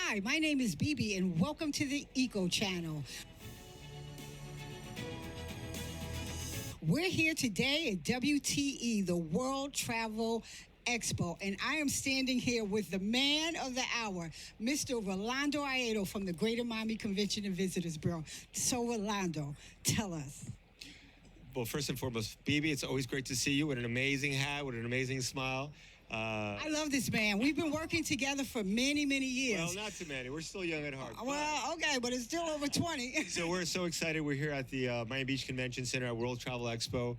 Hi, my name is Bibi, and welcome to the Eco Channel. We're here today at WTE, the World Travel Expo, and I am standing here with the man of the hour, Mr. Rolando Aedo from the Greater Miami Convention and Visitors Bureau. So, Rolando, tell us. Well, first and foremost, Bibi, it's always great to see you with an amazing hat, with an amazing smile. I love this man. We've been working together for many, many years. Well, not too many. We're still young at heart. Well, okay, but it's still over 20. So we're so excited. We're here at the Miami Beach Convention Center at World Travel Expo.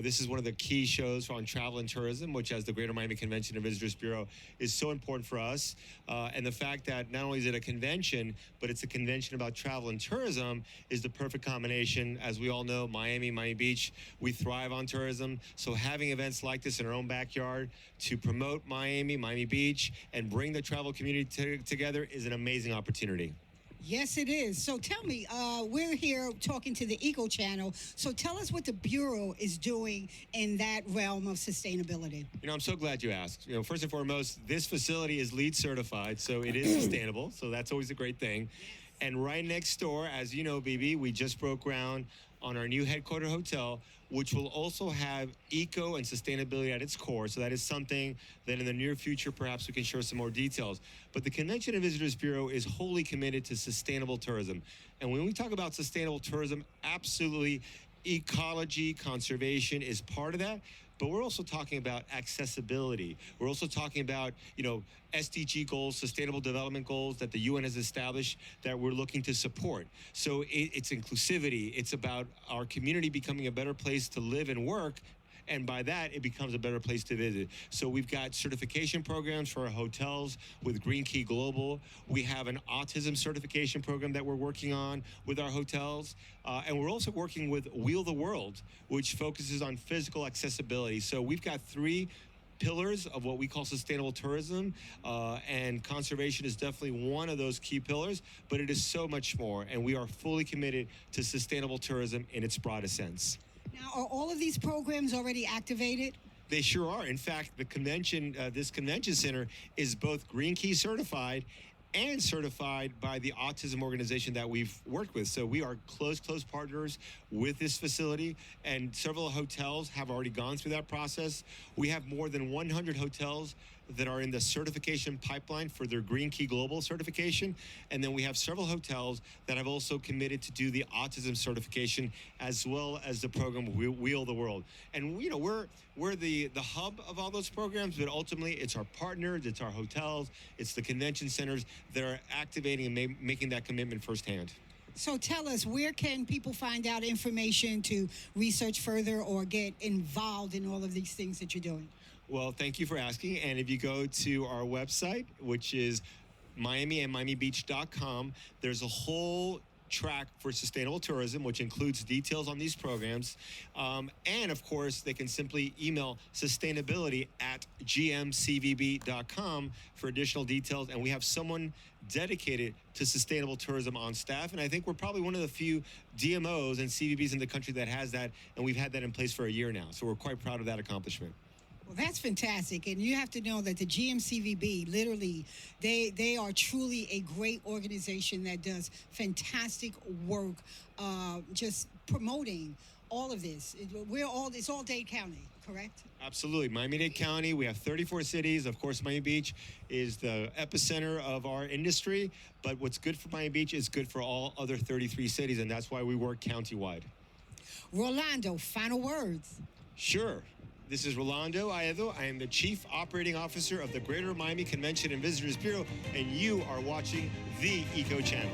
This is one of the key shows on travel and tourism, which as the Greater Miami Convention and Visitors Bureau is so important for us. And the fact that not only is it a convention, but it's a convention about travel and tourism is the perfect combination. As we all know, Miami Beach, we thrive on tourism. So having events like this in our own backyard to promote Miami Beach, and bring the travel community together is an amazing opportunity. Yes, it is. So tell me, we're here talking to the Eco Channel. So tell us what the Bureau is doing in that realm of sustainability. I'm so glad you asked. First and foremost, this facility is LEED certified, so it is sustainable. So that's always a great thing. And right next door, as you know, Bibi, we just broke ground on our new headquarter hotel, which will also have eco and sustainability at its core. So that is something that in the near future, perhaps we can share some more details. But the Convention and Visitors Bureau is wholly committed to sustainable tourism. And when we talk about sustainable tourism, absolutely ecology, conservation is part of that. But we're also talking about accessibility. We're also talking about, SDG goals, sustainable development goals that the UN has established that we're looking to support. So it's inclusivity. It's about our community becoming a better place to live and work. And by that, it becomes a better place to visit. So we've got certification programs for our hotels with Green Key Global. We have an autism certification program that we're working on with our hotels. And we're also working with Wheel the World, which focuses on physical accessibility. So we've got 3 pillars of what we call sustainable tourism, and conservation is definitely one of those key pillars, but it is so much more. And we are fully committed to sustainable tourism in its broadest sense. Now, are all of these programs already activated? They sure are. In fact, the convention, this convention center is both Green Key certified and certified by the autism organization that we've worked with. So we are close partners with this facility, and several hotels have already gone through that process. We have more than 100 hotels that are in the certification pipeline for their Green Key Global certification. And then we have several hotels that have also committed to do the autism certification, as well as the program Wheel the World. And we're the hub of all those programs, but ultimately it's our partners, it's our hotels, it's the convention centers that are activating and making that commitment firsthand. So tell us, where can people find out information to research further or get involved in all of these things that you're doing? Well, thank you for asking. And if you go to our website, which is miamiandmiamibeach.com, there's a whole track for sustainable tourism, which includes details on these programs. And of course, they can simply email sustainability@gmcvb.com for additional details. And we have someone dedicated to sustainable tourism on staff. And I think we're probably one of the few DMOs and CVBs in the country that has that. And we've had that in place for a year now. So we're quite proud of that accomplishment. Well, that's fantastic. And you have to know that the GMCVB, literally, they are truly a great organization that does fantastic work just promoting all of this. It's all Dade County, correct? Absolutely. Miami-Dade County, we have 34 cities. Of course, Miami Beach is the epicenter of our industry. But what's good for Miami Beach is good for all other 33 cities, and that's why we work countywide. Rolando, final words. Sure. This is Rolando Aedo. I am the Chief Operating Officer of the Greater Miami Convention and Visitors Bureau, and you are watching the Eco Channel.